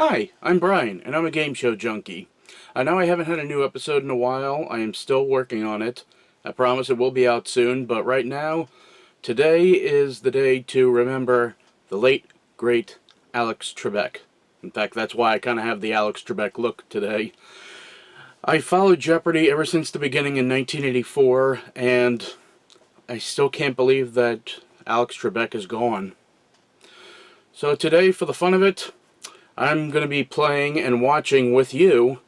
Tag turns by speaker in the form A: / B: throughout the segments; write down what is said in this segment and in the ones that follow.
A: Hi, I'm Brian, and I'm a Game Show Junkie. I know I haven't had a new episode in a while. I am still working on it. I promise it will be out soon, but right now, today is the day to remember the late, great Alex Trebek. In fact, that's why I kind of have the Alex Trebek look today. I followed Jeopardy ever since the beginning in 1984, and I still can't believe that Alex Trebek is gone. So today, for the fun of it, I'm going to be playing and watching with you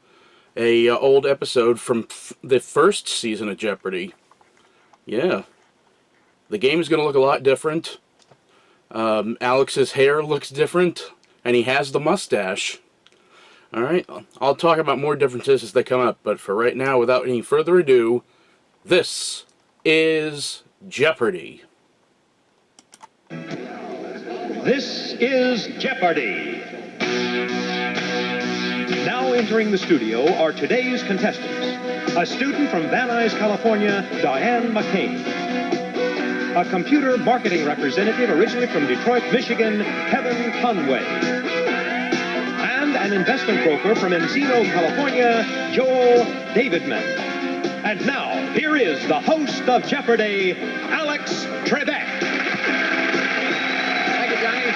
A: a old episode from the first season of Jeopardy. Yeah. The game is going to look a lot different. Alex's hair looks different, and he has the mustache. Alright, I'll talk about more differences as they come up, but for right now, without any further ado, this is Jeopardy!
B: This is Jeopardy! Now entering the studio are today's contestants. A student from Van Nuys, California, Diane Mccain. A computer marketing representative originally from Detroit, Michigan, Kevin Conway. And an investment broker from Encino, California, Joel Davidman. And now, here is the host of Jeopardy, Alex Trebek.
C: Thank you, Johnny.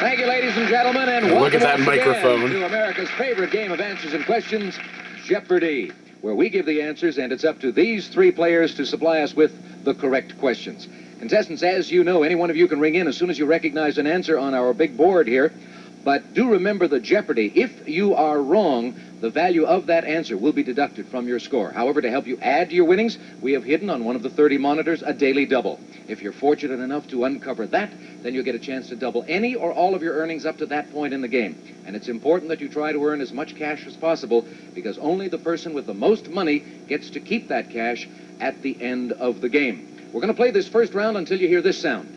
C: Thank you, ladies and gentlemen, and welcome
A: look at that
C: once
A: microphone
C: again to America's favorite game of answers and questions, Jeopardy, where we give the answers, and it's up to these three players to supply us with the correct questions. Contestants, as you know, any one of you can ring in as soon as you recognize an answer on our big board here. But do remember the Jeopardy. If you are wrong, the value of that answer will be deducted from your score. However, to help you add to your winnings, we have hidden on one of the 30 monitors a daily double. If you're fortunate enough to uncover that, then you'll get a chance to double any or all of your earnings up to that point in the game. And it's important that you try to earn as much cash as possible, because only the person with the most money gets to keep that cash at the end of the game. We're going to play this first round until you hear this sound.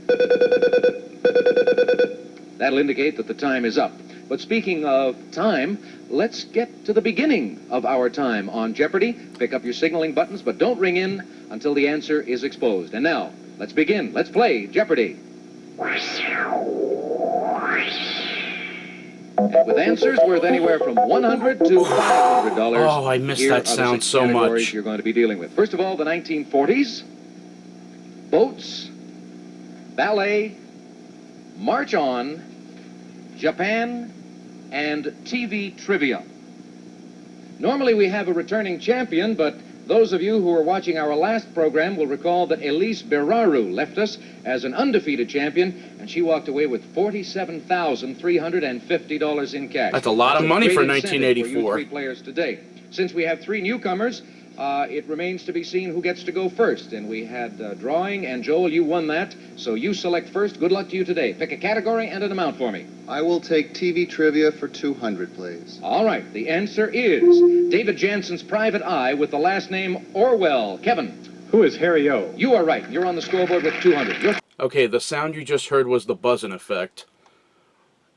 C: That'll indicate that the time is up. But speaking of time, let's get to the beginning of our time on Jeopardy. Pick up your signaling buttons, but don't ring in until the answer is exposed. And now, let's begin. Let's play Jeopardy. And with answers worth anywhere from $100 to $500.
A: Oh, I missed that sound so much.
C: You're going to be dealing with. First of all, the 1940s, boats, ballet, March On, Japan, and TV trivia. Normally we have a returning champion, but those of you who were watching our last program will recall that Elise Beraru left us as an undefeated champion, and she walked away with $47,350 in cash.
A: That's a lot of money for
C: Great incentive for you
A: 1984.
C: three players today. Since we have three newcomers, it remains to be seen who gets to go first. And we had drawing, and Joel, you won that, so you select first. Good luck to you today. Pick a category and an amount for me.
D: I will take TV trivia for 200, please.
C: All right, the answer is David Jansen's private eye with the last name Orwell. Kevin.
B: Who is Harry O?
C: You are right. You're on the scoreboard with 200.
A: Okay, the sound you just heard was the buzzing effect.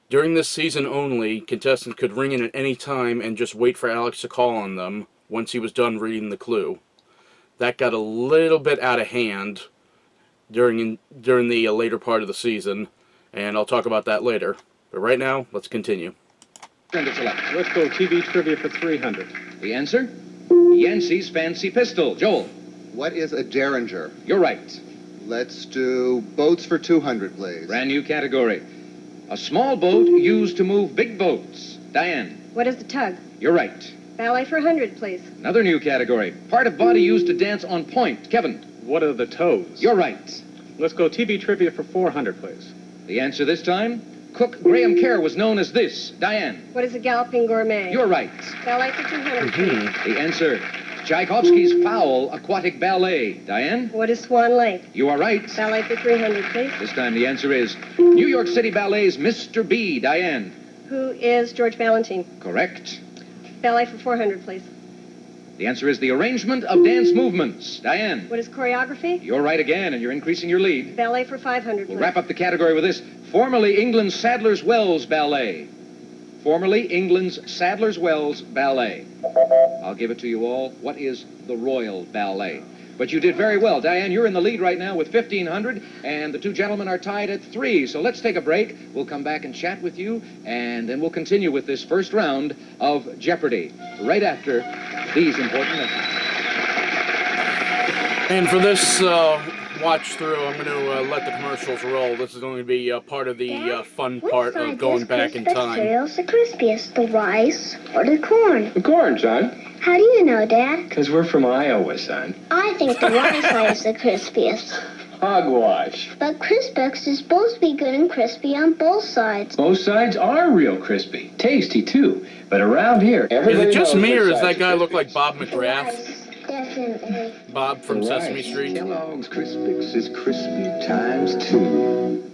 A: During this season only, contestants could ring in at any time and just wait for Alex to call on them once he was done reading the clue. That got a little bit out of hand during the later part of the season, and I'll talk about that later. But right now, let's continue.
C: Let's
B: Let's go TV trivia for 300.
C: The answer? Yancey's Fancy Pistol. Joel.
D: What is a derringer?
C: You're right.
D: Let's do boats for 200, please.
C: Brand new category. A small boat used to move big boats. Diane.
E: What is the tug?
C: You're right.
E: Ballet for 100, please.
C: Another new category. Part of body used to dance on point. Kevin.
B: What are the toes?
C: You're right.
B: Let's go TV trivia for 400, please.
C: The answer this time? Cook Graham Kerr was known as this. Diane.
E: What is a galloping gourmet?
C: You're right.
E: Ballet for 200, please.
C: The answer? Tchaikovsky's Foul Aquatic Ballet. Diane.
E: What is Swan Lake?
C: You are right.
E: Ballet for 300, please.
C: This time the answer is New York City Ballet's Mr. B. Diane.
E: Who is George Valentine?
C: Correct.
E: Ballet for 400, please.
C: The answer is the arrangement of dance movements. Diane.
E: What is choreography?
C: You're right again, and you're increasing your lead.
E: Ballet for 500,
C: We'll
E: please.
C: wrap up the category with this. Formerly England's Sadler's Wells Ballet. Formerly England's Sadler's Wells Ballet. I'll give it to you all. What is the Royal Ballet? But you did very well. Diane, you're in the lead right now with 1,500, and the two gentlemen are tied at 3. So let's take a break. We'll come back and chat with you, and then we'll continue with this first round of Jeopardy right after these important messages.
A: And for this watch through, I'm going to let the commercials roll. This is going to be part of the fun part of going back in time.
F: Cereal's the crispiest, the rice or the corn?
G: The corn, son.
F: How do you know, Dad?
G: Because we're from Iowa, son.
F: I think the rice side is the crispiest.
G: Hogwash.
F: But Crispix is supposed to be good and crispy on both sides.
G: Both sides are real crispy. Tasty, too. But around here, everybody
A: Is it just
G: knows
A: me,
G: which
A: or does
G: side's
A: that guy
G: the
A: look like
G: crispiest.
A: Bob
F: The
A: McGrath?
F: rice, definitely.
A: Bob from
G: The
A: Sesame
G: rice.
A: Street?
G: Kellogg's Crispix is crispy times 2.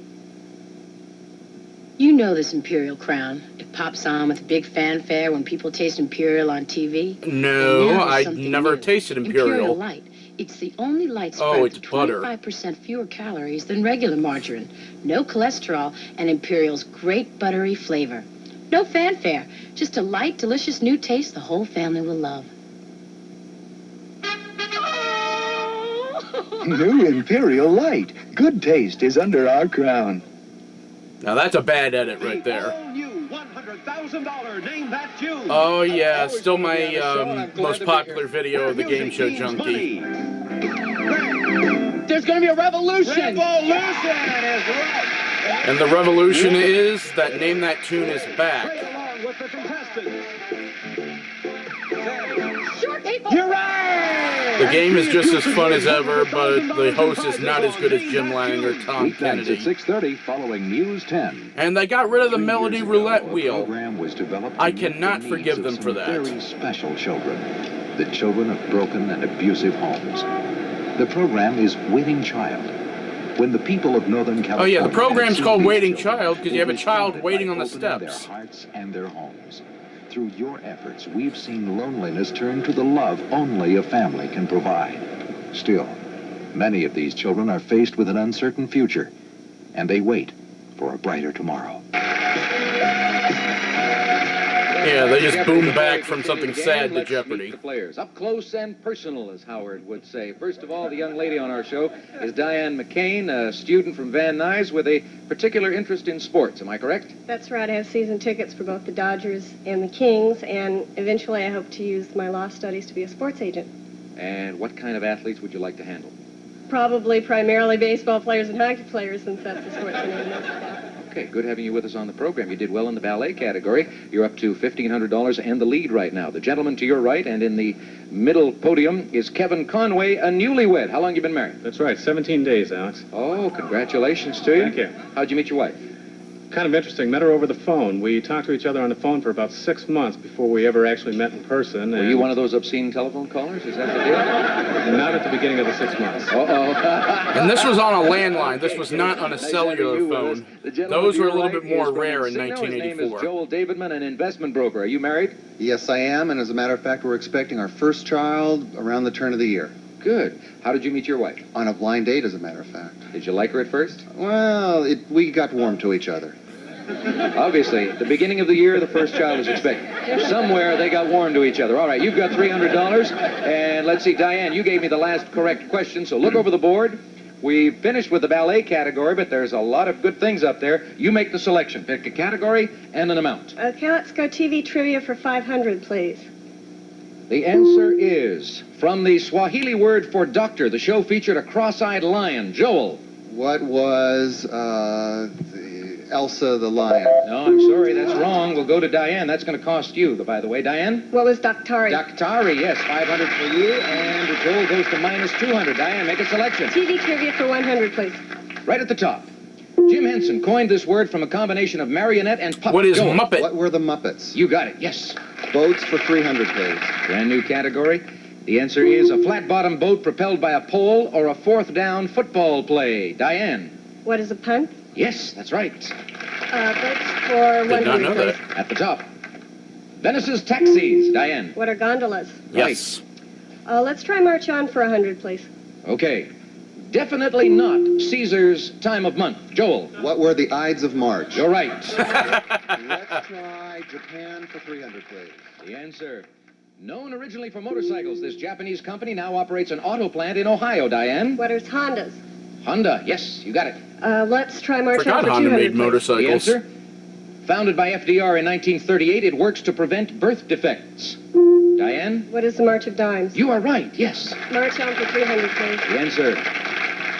H: You know this Imperial crown. It pops on with big fanfare when people taste Imperial on TV.
A: No,
H: And now
A: I
H: something
A: never
H: new.
A: tasted
H: Imperial
A: Imperial.
H: Light. It's the only light
A: Oh,
H: spread
A: it's
H: with
A: butter.
H: 25% fewer calories than regular margarine. No cholesterol, and Imperial's great buttery flavor. No fanfare, just a light, delicious new taste the whole family will love.
I: New Imperial Light. Good taste is under our crown.
A: Now that's a bad edit right there.
B: All-new $100,000 Name That Tune.
A: Oh yeah, still my most popular video of the Game Show Junkie.
C: There's going to be a revolution!
B: Revolution is right.
A: And the revolution is that Name That Tune is
B: Right
A: back.
B: along with the contestants.
H: Short people!
B: You're right!
A: The game is just as fun as ever, but the host is not as good as Jim Lang or Tom
J: Weeknights
A: Kennedy.
J: at 6:30 following News 10.
A: And they got rid of the
J: 3
A: melody
J: years ago,
A: roulette
J: a
A: wheel.
J: program was developed to
A: I
J: meet
A: cannot
J: the
A: forgive
J: needs of
A: them for
J: some
A: that.
J: Very special children, the children of broken and abusive homes. The program is Waiting Child. When the people of Northern California.
A: Oh yeah, the program's
J: see
A: called
J: these
A: Waiting
J: children,
A: Child because you have a
J: will
A: child
J: respond
A: waiting
J: by
A: on the
J: opening
A: steps.
J: Their hearts and their homes. Through your efforts, we've seen loneliness turn to the love only a family can provide. Still, many of these children are faced with an uncertain future, and they wait for a brighter tomorrow.
A: Yeah, they just
C: Jeopardy,
A: boom
C: before
A: back
C: we
A: from
C: continue
A: something
C: the game,
A: sad to
C: let's meet
A: Jeopardy.
C: the players. Up close and personal, as Howard would say. First of all, the young lady on our show is Diane McCain, a student from Van Nuys with a particular interest in sports. Am I correct?
E: That's right. I have season tickets for both the Dodgers and the Kings, and eventually I hope to use my law studies to be a sports agent.
C: And what kind of athletes would you like to handle?
E: Probably primarily baseball players and hockey players, since that's the sports I know the most about.
C: Okay, good having you with us on the program. You did well in the ballet category. You're up to $1,500 and the lead right now. The gentleman to your right and in the middle podium is Kevin Conway, a newlywed. How long you been married?
K: That's right, 17 days, Alex.
C: Oh, congratulations to you.
K: Thank you.
C: How'd you meet your wife?
K: Kind of interesting. Met her over the phone. We talked to each other on the phone for about 6 months before we ever actually met in person.
C: Were you one of those obscene telephone callers? Is that the deal?
K: Not at the beginning of the 6 months.
C: Uh-oh.
A: And this was on a landline. This was not on a cellular phone. Those were a little bit more rare in
C: His name is
A: 1984.
C: Joel Davidman, an investment broker. Are you married?
D: Yes, I am, and as a matter of fact, we're expecting our first child around the turn of the year.
C: Good. How did you meet your wife?
D: On a blind date, as a matter of fact.
C: Did you like her at first?
D: Well, we got warm to each other.
C: Obviously, the beginning of the year, the first child is expected. Somewhere they got warm to each other. All right, you've got $300. And let's see, Diane, you gave me the last correct question, so look over the board. We finished with the ballet category, but there's a lot of good things up there. You make the selection. Pick a category and an amount.
E: Okay, let's go TV trivia for 500, please.
C: The answer is, from the Swahili word for doctor, the show featured a cross-eyed lion. Joel.
D: What was Elsa the lion?
C: No, I'm sorry, that's wrong. We'll go to Diane. That's going to cost you, by the way. Diane?
E: What was Doctari?
C: Doctari, yes, 500 for you, and Joel goes to minus 200. Diane, make a selection.
E: TV trivia for 100, please.
C: Right at the top. Jim Henson coined this word from a combination of marionette and puppet.
A: What is
C: Joel.
A: Muppet?
D: What were the Muppets?
C: You got it, yes.
D: Boats for 300, please.
C: Brand new category. The answer is a flat-bottom boat propelled by a pole or a fourth down football play. Diane?
E: What is a punt?
C: Yes, that's right.
E: Boats for
A: Did not
E: 100,
A: know
E: please.
A: that.
C: At the top. Venice's taxis. Diane?
E: What are gondolas?
A: Yes.
E: Let's try March On for 100, please.
C: Okay. Definitely not Caesar's time of month. Joel?
D: What were the Ides of March?
C: You're right.
D: Let's try Japan for 300, please.
C: The answer, Known originally for motorcycles, this Japanese company now operates an auto plant in Ohio, Diane.
E: What are Hondas?
C: Honda, yes, you got it.
E: Let's try March
A: Forgot
E: for
A: Honda
E: 200,
A: made
E: please.
A: motorcycles.
C: The answer? Founded by FDR in 1938, it works to prevent birth defects. Diane?
E: What is the March of Dimes?
C: You are right, yes.
E: March on for 300, please.
C: The answer.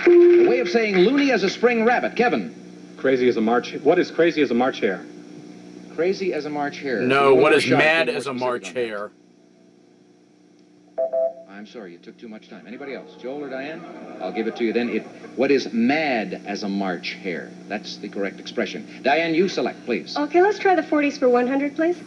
C: A way of saying loony as a spring rabbit. Kevin?
K: Crazy as a March. What is crazy as a March hare?
C: Crazy as a March hare.
A: No,
C: One
A: what
C: more
A: is
C: shot,
A: mad
C: be more
A: as a
C: specific
A: March
C: on that.
A: hare?
C: I'm sorry, you took too much time. Anybody else? Joel or Diane? I'll give it to you then. What is mad as a March hare? That's the correct expression. Diane, you select, please.
E: Okay, let's try the 40s for 100, please.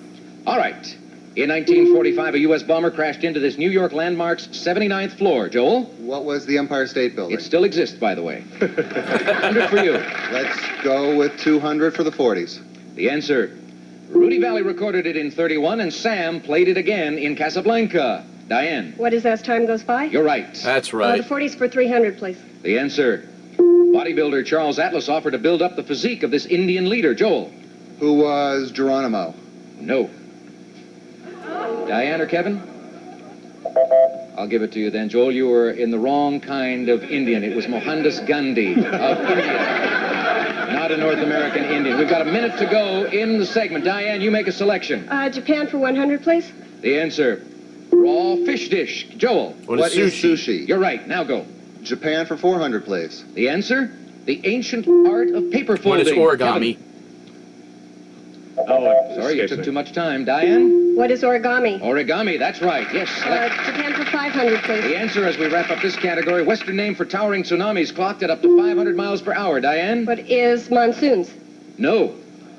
C: All right. In 1945, a U.S. bomber crashed into this New York landmark's 79th floor. Joel?
D: What was the Empire State Building?
C: It still exists, by the way. 100 for you.
D: Let's go with 200 for the 40s.
C: The answer. Rudy Valley recorded it in 31, and Sam played it again in Casablanca. Diane?
E: What is As Time Goes By?
C: You're right.
A: That's right.
E: The 40s for 300, please.
C: The answer. Bodybuilder Charles Atlas offered to build up the physique of this Indian leader. Joel?
D: Who was Geronimo?
C: No. Diane or Kevin? I'll give it to you then. Joel, you were in the wrong kind of Indian. It was Mohandas Gandhi of India. Not a North American Indian. We've got a minute to go in the segment. Diane, you make a selection.
E: Japan for 100, please.
C: The answer. Raw fish dish. Joel?
A: What is sushi?
C: You're right. Now go.
D: Japan for 400, please.
C: The answer? The ancient art of paper folding.
A: What is origami?
C: Kevin? Oh, sorry, you took too much time. Diane?
E: What is origami?
C: Origami, that's right. Yes.
E: Japan for 500, please.
C: The answer as we wrap up this category, Western name for towering tsunamis clocked at up to 500 miles per hour. Diane?
E: What is monsoons?
C: No.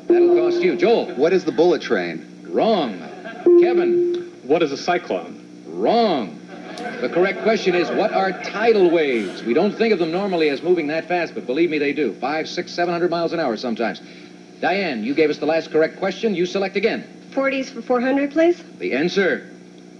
C: That'll cost you. Joel?
D: What is the bullet train?
C: Wrong. Kevin?
K: What is a cyclone?
C: Wrong. The correct question is, what are tidal waves? We don't think of them normally as moving that fast, but believe me, they do. 500, 600, 700 miles an hour sometimes. Diane, you gave us the last correct question. You select again.
E: 40s for 400, please.
C: The answer,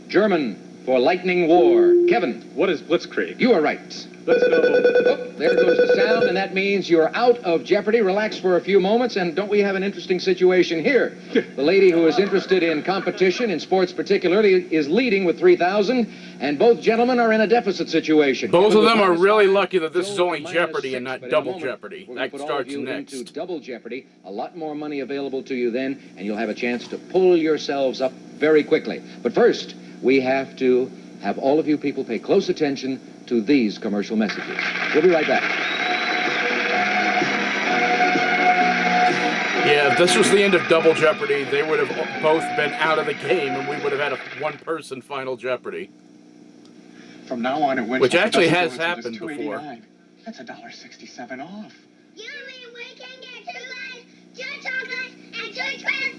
C: German for lightning war. Kevin?
K: What is blitzkrieg?
C: You are right.
K: Let's go.
C: Oh, there goes the sound, and that means you're out of Jeopardy. Relax for a few moments, and don't we have an interesting situation here? The lady who is interested in competition, in sports particularly, is leading with 3,000, and both gentlemen are in a deficit situation.
A: Both of
C: Kevin
A: them are
C: with
A: really lucky that this is
C: Joel
A: only
C: with
A: Jeopardy
C: -6,
A: and not
C: but in a
A: Double
C: moment,
A: Jeopardy.
C: we're gonna
A: That
C: put all of
A: starts
C: you
A: next.
C: into Double Jeopardy. A lot more money available to you then, and you'll have a chance to pull yourselves up very quickly. But first, we have to have all of you people pay close attention to these commercial messages. We'll be right back.
A: Yeah, if this was the end of Double Jeopardy, they would have both been out of the game, and we would have had a one-person Final Jeopardy.
L: From now on, it went
A: Which actually
L: doesn't
A: has
L: go into
A: happened
L: this
A: before.
L: $2.89. That's $1.67 off.
F: You mean we can get 2 ice, 2 chocolates, and 2 shrimp?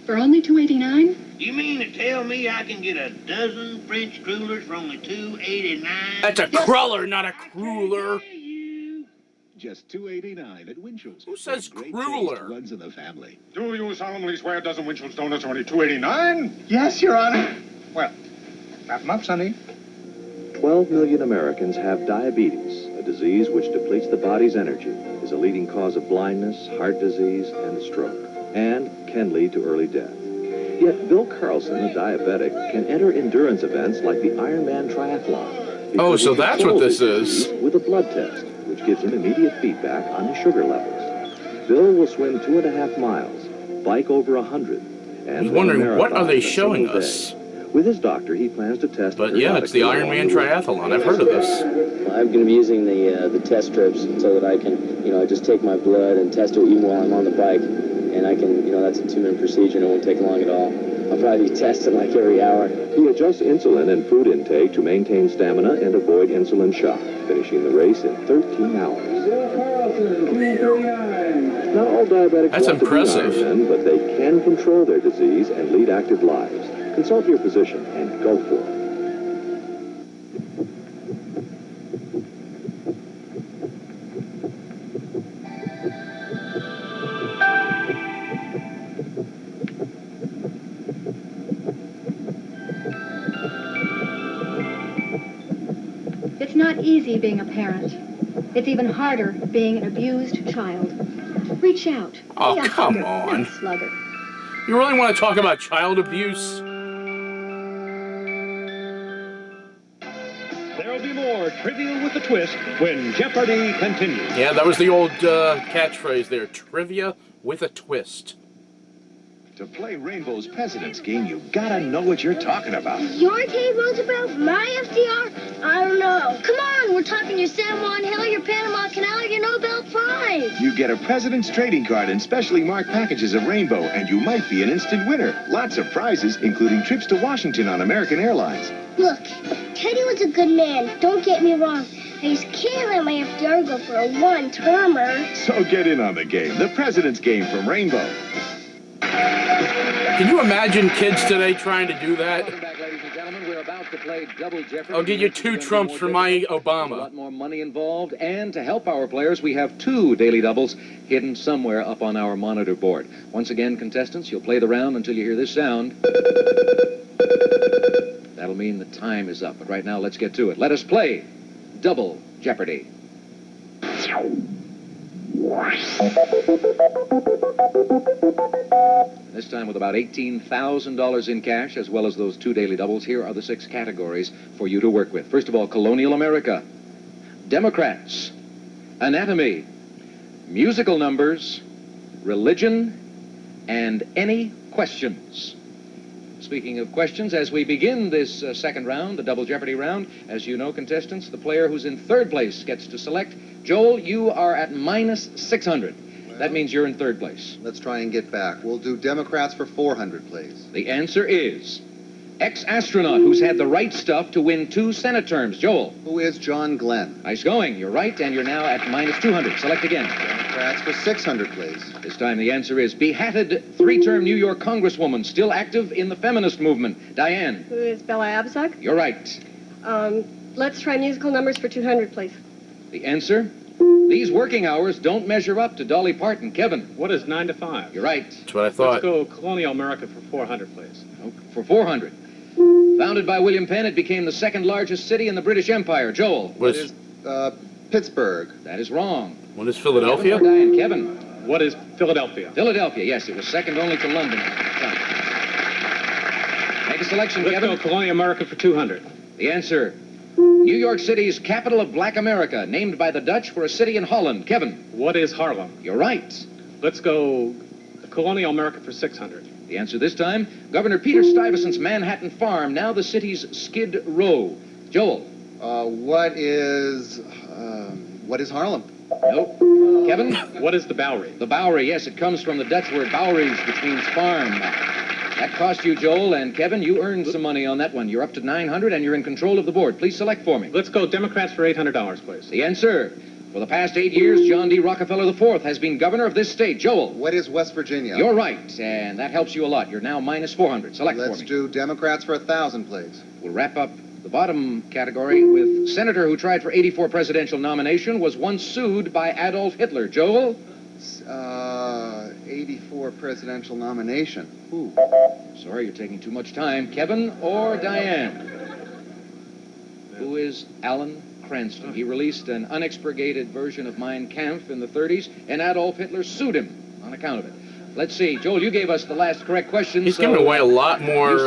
H: For only $2.89?
M: You mean to tell me I can get a dozen French crullers for only $2.89?
A: That's a cruller, not a cruller.
J: Just $2.89 at Winchell's.
A: Who says
J: Great
A: cruller?
J: taste runs in the family.
I: Do you solemnly swear a dozen Winchell's donuts are only $2.89?
L: Yes, Your Honor. Well, wrap them up, Sonny.
N: 12 million Americans have diabetes, a disease which depletes the body's energy, is a leading cause of blindness, heart disease, and stroke, and can lead to early death. Yet Bill Carlson, a diabetic, can enter endurance events like the Man Triathlon.
A: Oh, so that's what this is.
N: With a blood test, which gives him immediate feedback on his sugar levels. Bill will swim 2.5 miles, bike over 100, and
A: I was wondering,
N: run a
A: what are they
N: marathon in a
A: showing
N: single
A: us?
N: day. With his doctor, he plans to test.
A: But yeah, it's the Man Triathlon. I've heard of this.
O: I'm going to be using the test strips so that I can, just take my blood and test it even while I'm on the bike. And I can, that's a 2-minute procedure and it won't take long at all. I'll probably be tested like every hour.
N: He adjusts insulin and food intake to maintain stamina and avoid insulin shock, finishing the race in 13 hours. Not all diabetics
A: That's
N: want
A: impressive.
N: to be Ironmen, but they can control their disease and lead active lives. Consult your physician and go for it.
P: It's not easy being a parent. It's even harder being an abused child. Reach out.
A: Oh,
P: Be a
A: come
P: hugger,
A: on.
P: not a slugger.
A: You really want to talk about child abuse?
B: Trivial with a Twist when Jeopardy continues.
A: Yeah, that was the old catchphrase there. Trivia with a twist.
I: To play Rainbow's President's Game, you gotta know what you're talking about.
F: Your Dave Roosevelt? My FDR? I don't know. Come on, we're talking your San Juan Hill, your Panama Canal, your Nobel Prize.
I: You get a President's trading card and specially marked packages of Rainbow, and you might be an instant winner. Lots of prizes, including trips to Washington on American Airlines.
F: Look, Teddy was a good man. Don't get me wrong. I just can't let my FDR go for a one-termer.
I: So get in on the game, the President's Game from Rainbow.
A: Can you imagine kids today trying to do that?
C: Welcome back, ladies and gentlemen. We're about to play Double Jeopardy.
A: I'll give you 2 Trumps for my
C: A
A: Obama.
C: lot more money involved, and to help our players, we have 2 daily doubles hidden somewhere up on our monitor board. Once again, contestants, you'll play the round until you hear this sound. That'll mean the time is up, but right now, let's get to it. Let us play Double Jeopardy. This time with about $18,000 in cash, as well as those 2 daily doubles, here are the 6 categories for you to work with. First of all, colonial America, Democrats, anatomy, musical numbers, religion, and any questions. Speaking of questions, as we begin this second round, the Double Jeopardy round, as you know, contestants, the player who's in 3rd place gets to select. Joel, you are at minus 600. That means you're in 3rd place.
D: Let's try and get back. We'll do Democrats for 400, please.
C: The answer is ex-astronaut who's had the right stuff to win 2 Senate terms. Joel.
D: Who is John Glenn?
C: Nice going. You're right, and you're now at minus 200. Select again.
D: Democrats for 600, please.
C: This time the answer is beheaded 3-term New York Congresswoman, still active in the feminist movement. Diane.
E: Who is Bella Abzug?
C: You're right.
E: Let's try musical numbers for 200, please.
C: The answer? These working hours don't measure up to Dolly Parton. Kevin.
K: What is 9 to 5?
C: You're right.
A: That's what I thought.
K: Let's go colonial America for 400, please.
C: Oh, for 400. Founded by William Penn, it became the 2nd largest city in the British Empire. Joel.
D: What is Pittsburgh?
C: That is wrong.
A: What is Philadelphia?
C: Kevin or Diane? Kevin.
K: What is Philadelphia?
C: Philadelphia, yes. It was 2nd only to London. Make a selection,
K: Let's
C: Kevin.
K: go colonial America for 200.
C: The answer, New York City's capital of Black America, named by the Dutch for a city in Holland. Kevin.
K: What is Harlem?
C: You're right.
K: Let's go colonial America for 600.
C: The answer this time, Governor Peter Stuyvesant's Manhattan farm, now the city's Skid Row. Joel.
D: What is Harlem?
C: Nope. Kevin?
K: What is the Bowery?
C: The Bowery, yes. It comes from the Dutch word Bouweries, which means farm. That cost you, Joel, and Kevin, you earned some money on that one. You're up to 900, and you're in control of the board. Please select for me.
K: Let's go Democrats for $800, please.
C: The answer, for the past 8 years, John D. Rockefeller IV has been governor of this state. Joel.
D: What is West Virginia?
C: You're right, and that helps you a lot. You're now minus 400. Select for me.
D: Let's do Democrats for 1,000, please.
C: We'll wrap up the bottom category with senator who tried for 84 presidential nomination, was once sued by Adolf Hitler. Joel?
D: 84 presidential nomination.
C: Ooh. Sorry, you're taking too much time. Kevin or Diane? Who is Alan Cranston? He released an unexpurgated version of Mein Kampf in the 30s, and Adolf Hitler sued him on account of it. Let's see. Joel, you gave us the last correct question.
A: He's giving away a lot more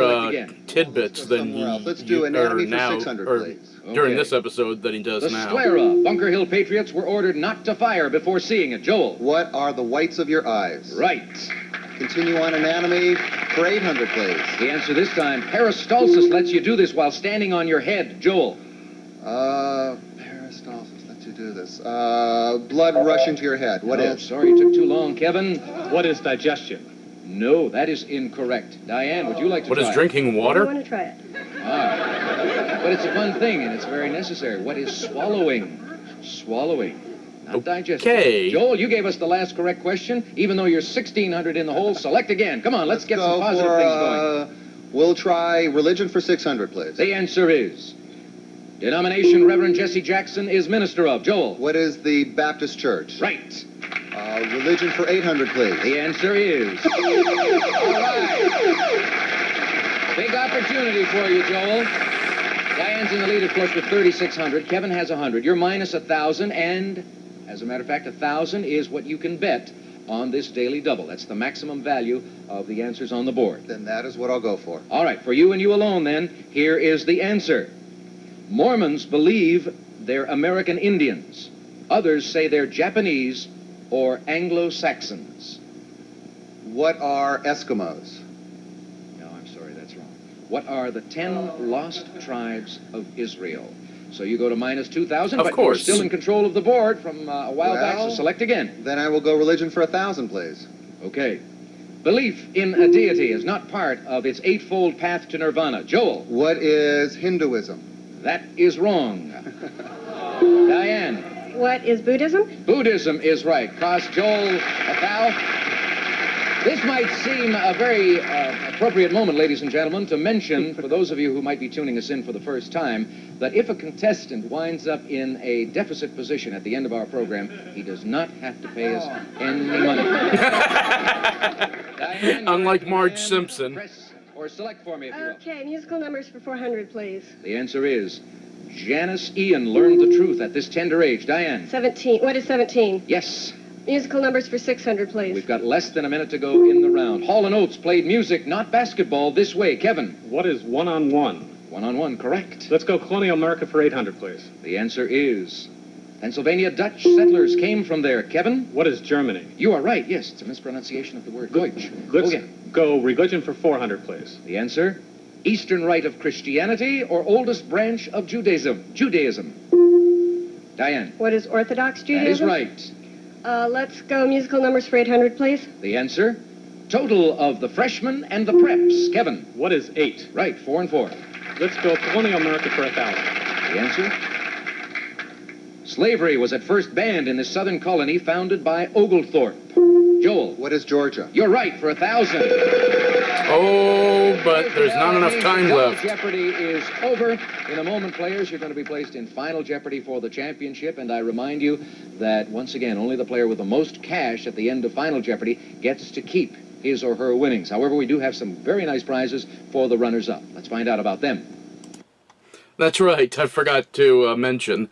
A: tidbits than he
D: Let's do anatomy for 600, please.
A: During this episode than he does now.
C: The sclera. Bunker Hill Patriots were ordered not to fire before seeing it. Joel.
D: What are the whites of your eyes?
C: Right.
D: Continue on anatomy for 800, please.
C: The answer this time, peristalsis lets you do this while standing on your head. Joel.
D: Peristalsis lets you do this. Blood rushing to your head. What is?
C: Sorry, it took too long. Kevin.
K: What is digestion?
C: No, that is incorrect. Diane, would you like to try
A: What is drinking water?
E: I want to try it.
C: But it's a fun thing, and it's very necessary. What is swallowing? Swallowing. Not digesting.
A: Okay.
C: Joel, you gave us the last correct question. Even though you're 1,600 in the hole, select again. Come on, let's get some positive things going.
D: We'll try religion for 600, please.
C: The answer is denomination Reverend Jesse Jackson is minister of. Joel.
D: What is the Baptist Church?
C: Right.
D: Religion for 800, please.
C: The answer is... All right. Big opportunity for you, Joel. Diane's in the lead, of course, with 3,600. Kevin has 100. You're minus 1,000, and as a matter of fact, 1,000 is what you can bet on this daily double. That's the maximum value of the answers on the board.
D: Then that is what I'll go for.
C: All right, for you and you alone, then, here is the answer. Mormons believe they're American Indians. Others say they're Japanese or Anglo-Saxons.
D: What are Eskimos?
C: No, I'm sorry, that's wrong. What are the 10 lost tribes of Israel? So you go to minus 2,000,
A: Of
C: but
A: course.
C: you're still in control of the board from a while back, so select again.
D: Then I will go religion for 1,000, please.
C: Okay. Belief in a deity is not part of its eightfold path to nirvana. Joel.
D: What is Hinduism?
C: That is wrong. Diane.
E: What is Buddhism?
C: Buddhism is right. Cost Joel a thou. This might seem a very appropriate moment, ladies and gentlemen, to mention, for those of you who might be tuning us in for the first time, that if a contestant winds up in a deficit position at the end of our program, he does not have to pay us any money. Diane,
A: Unlike Marge Simpson.
C: Press or select for me if you will.
E: Okay, musical numbers for 400, please.
C: The answer is Janice Ian learned the truth at this tender age. Diane.
E: 17. What is 17?
C: Yes.
E: Musical numbers for 600, please.
C: We've got less than a minute to go in the round. Hall & Oates played music, not basketball, this way. Kevin.
K: What is one-on-one?
C: One-on-one, correct.
K: Let's go colonial America for 800, please.
C: The answer is Pennsylvania Dutch settlers came from there. Kevin.
K: What is Germany?
C: You are right. Yes, it's a mispronunciation of the word Deutsch.
K: Let's go religion for 400, please.
C: The answer, Eastern Rite of Christianity or oldest branch of Judaism. Diane.
E: What is Orthodox Judaism?
C: That is right.
E: Let's go musical numbers for 800, please.
C: The answer, total of the freshmen and the preps. Kevin.
K: What is 8?
C: Right, 4 and 4.
K: Let's go colonial America for 1,000.
C: The answer, slavery was at first banned in the southern colony founded by Oglethorpe. Joel.
D: What is Georgia?
C: You're right, for 1,000.
A: Oh, but there's not enough time left.
C: Jeopardy is over. In a moment, players, you're going to be placed in Final Jeopardy for the championship. And I remind you that, once again, only the player with the most cash at the end of Final Jeopardy gets to keep his or her winnings. However, we do have some very nice prizes for the runners-up. Let's find out about them.
A: That's right. I forgot to mention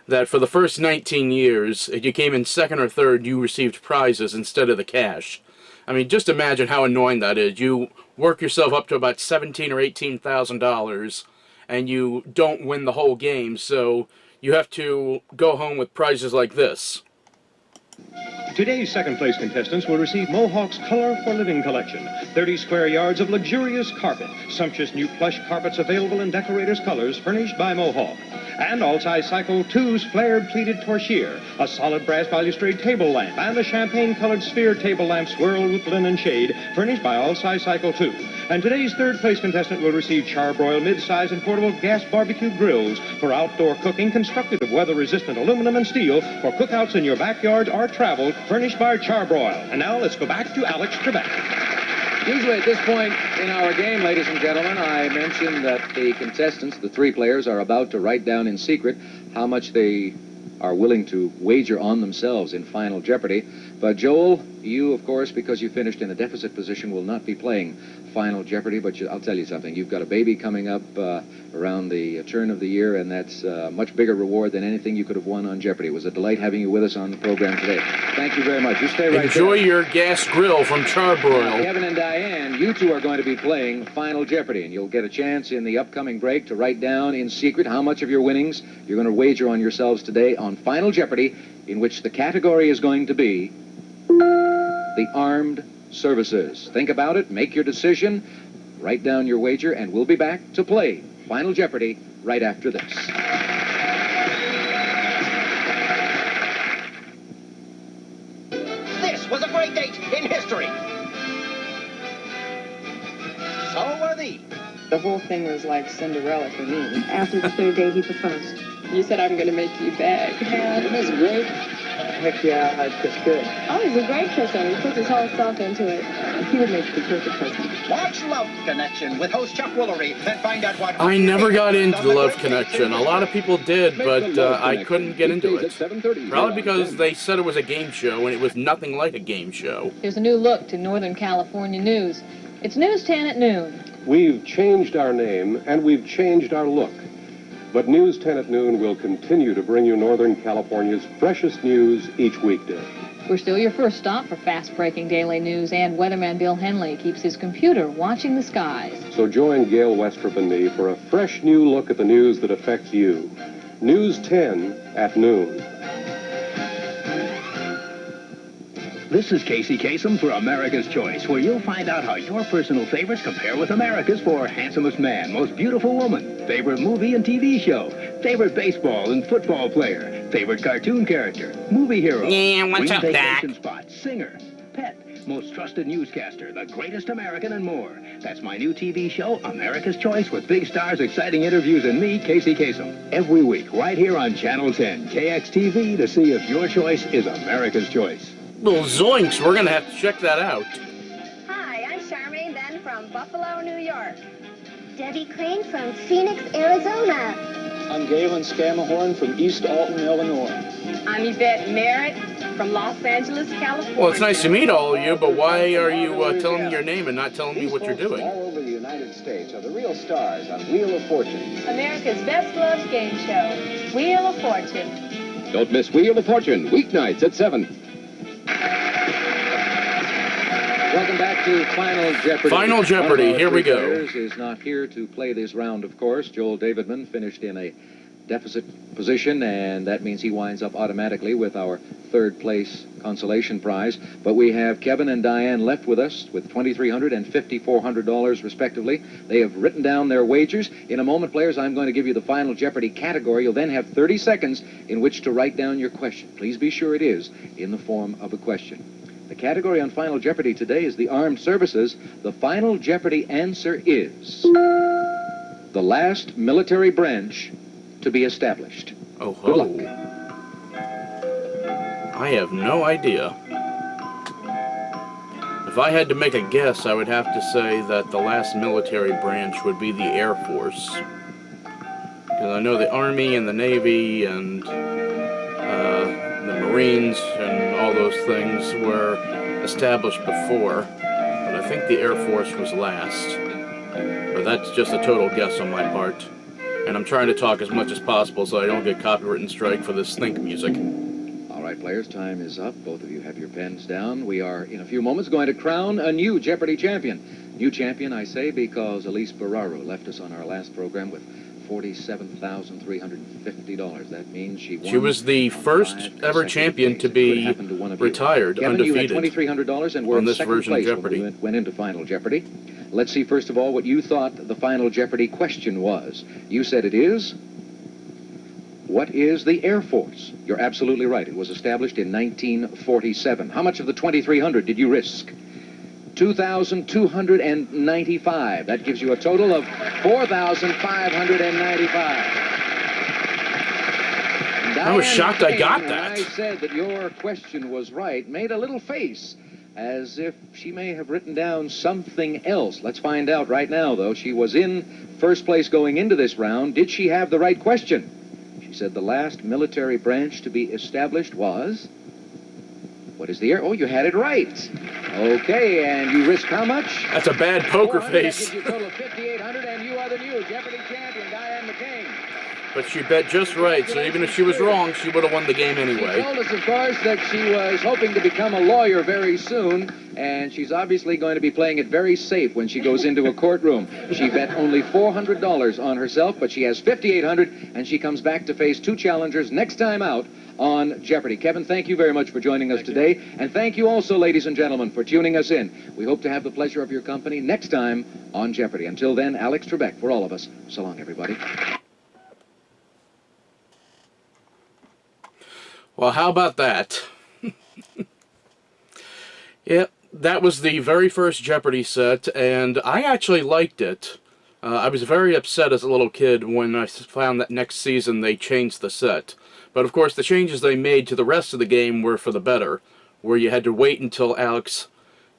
A: that for the first 19 years, if you came in second or third, you received prizes instead of the cash. I mean, just imagine how annoying that is. You work yourself up to about $17,000 or $18,000, and you don't win the whole game, so you have to go home with prizes like this.
B: Today's second-place contestants will receive Mohawk's Color for Living collection. 30 square yards of luxurious carpet. Sumptuous new plush carpets available in decorators' colors furnished by Mohawk. And all-size Cycle 2's flared pleated torchere, a solid brass balustrade table lamp, and a champagne-colored sphere table lamp swirled with linen shade furnished by all-size Cycle 2. And today's third-place contestant will receive charbroiled mid-size and portable gas barbecue grills for outdoor cooking constructed of weather-resistant aluminum and steel for cookouts in your backyard or travel, furnished by Charbroil. And now let's go back to Alex Trebek.
C: Usually at this point in our game, ladies and gentlemen, I mention that the contestants, the three players, are about to write down in secret how much they are willing to wager on themselves in Final Jeopardy. But Joel, you, of course, because you finished in a deficit position, will not be playing Final Jeopardy, but I'll tell you something. You've got a baby coming up around the turn of the year, and that's a much bigger reward than anything you could have won on Jeopardy. It was a delight having you with us on the program today. Thank you very much. You stay right there.
A: Enjoy your gas grill from Charbroil.
C: Kevin and Diane, you two are going to be playing Final Jeopardy, and you'll get a chance in the upcoming break to write down in secret how much of your winnings you're going to wager on yourselves today on Final Jeopardy, in which the category is going to be the armed services. Think about it, make your decision, write down your wager, and we'll be back to play Final Jeopardy right after this.
Q: This was a great date in history. So were these.
R: The whole thing was like Cinderella for me. After the third date, he proposed. You said, I'm going to make you beg. Yeah, isn't this great? Heck yeah, I'd kiss good. Oh, he's a great kisser. He puts his whole self into it. He would make the perfect husband.
Q: Watch Love Connection with host Chuck Woolery and find out what...
A: I never got into the Love Connection. A lot of people did, but I couldn't get into it. Probably because they said it was a game show, and it was nothing like a game show.
S: Here's a new look to Northern California news. It's News 10 at noon.
T: We've changed our name, and we've changed our look. But News 10 at noon will continue to bring you Northern California's freshest news each weekday.
S: We're still your first stop for fast-breaking daily news, and weatherman Bill Henley keeps his computer watching the skies.
T: So join Gail Westrup and me for a fresh new look at the news that affects you. News 10 at noon.
U: This is Casey Kasem for America's Choice, where you'll find out how your personal favorites compare with America's for handsomest man, most beautiful woman, favorite movie and TV show, favorite baseball and football player, favorite cartoon character, movie hero,
A: what's
U: dream
A: up,
U: vacation
A: Doc?
U: spot, singer, pet, most trusted newscaster, the greatest American, and more. That's my new TV show, America's Choice, with big stars, exciting interviews, and me, Casey Kasem. Every week, right here on Channel 10, KXTV, to see if your choice is America's choice.
A: Well, zoinks, we're going to have to check that out.
F: Hi, I'm Charmaine Ben from Buffalo, New York. Debbie Crane from Phoenix, Arizona.
V: I'm Galen Scamahorn from East Alton, Illinois.
R: I'm Yvette Merritt from Los Angeles, California.
A: Well, it's nice to meet all of you, but why are you telling me your name and not telling me what you're doing?
J: All over the United States are the real stars on Wheel of Fortune.
S: America's best loved game show, Wheel of Fortune.
G: Don't miss Wheel of Fortune, weeknights at 7.
C: Welcome back to Final Jeopardy.
A: Final Jeopardy,
C: One of our
A: here we
C: three
A: go.
C: players is not here to play this round, of course. Joel Davidman finished in a deficit position, and that means he winds up automatically with our third place consolation prize. But we have Kevin and Diane left with us with $2,300 and $5,400 respectively. They have written down their wagers. In a moment, players, I'm going to give you the Final Jeopardy category. You'll then have 30 seconds in which to write down your question. Please be sure it is in the form of a question. The category on Final Jeopardy today is the Armed Services. The Final Jeopardy answer is the last military branch to be established.
A: Oh,
C: Good luck.
A: I have no idea. If I had to make a guess, I would have to say that the last military branch would be the Air Force. Because I know the Army and the Navy and the Marines and all those things were established before, but I think the Air Force was last. But that's just a total guess on my part. And I'm trying to talk as much as possible so I don't get copyright strike for this think music.
C: All right, players, time is up. Both of you have your pens down. We are, in a few moments, going to crown a new Jeopardy champion. New champion, I say, because Elise Barraro left us on our last program with $47,350. That means she won.
A: She was the first ever champion to be retired,
C: Kevin,
A: undefeated,
C: you had $2,300 and were
A: on
C: in
A: this
C: second
A: version of
C: place
A: Jeopardy.
C: when we went into Final Jeopardy. Let's see, first of all, what you thought the Final Jeopardy question was. You said it is, what is the Air Force? You're absolutely right. It was established in 1947. How much of the $2,300 did you risk? $2,295. That gives you a total of $4,595.
A: I was shocked I got
C: When
A: that.
C: I said that your question was right, made a little face as if she may have written down something else. Let's find out right now, though. She was in first place going into this round. Did she have the right question? She said the last military branch to be established was... What is the air? Oh, you had it right. Okay, and you risk how much?
A: That's a bad poker
C: 400.
A: face.
C: That gives you a total of $5,800, and you are the new Jeopardy champion, Diane Mccain.
A: But she bet just right, so even if she was wrong, she would have won the game
C: She
A: anyway.
C: told us, of course, that she was hoping to become a lawyer very soon, and she's obviously going to be playing it very safe when she goes into a courtroom. She bet only $400 on herself, but she has $5,800, and she comes back to face two challengers next time out on Jeopardy. Kevin, thank you very much for joining us today, and thank you also, ladies and gentlemen, for tuning us in. We hope to have the pleasure of your company next time on Jeopardy. Until then, Alex Trebek, for all of us, so long, everybody.
A: Well, how about that? Yeah, that was the very first Jeopardy set, and I actually liked it. I was very upset as a little kid when I found that next season they changed the set. But of course, the changes they made to the rest of the game were for the better, where you had to wait until Alex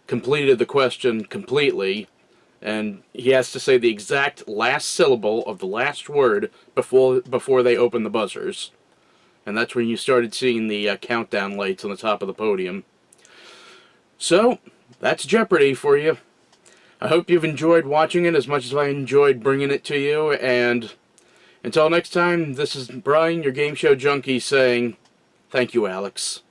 A: completed the question completely, and he has to say the exact last syllable of the last word before they open the buzzers. And that's when you started seeing the countdown lights on the top of the podium. So, that's Jeopardy for you. I hope you've enjoyed watching it as much as I enjoyed bringing it to you, and until next time, this is Brian, your Game Show Junkie, saying thank you, Alex.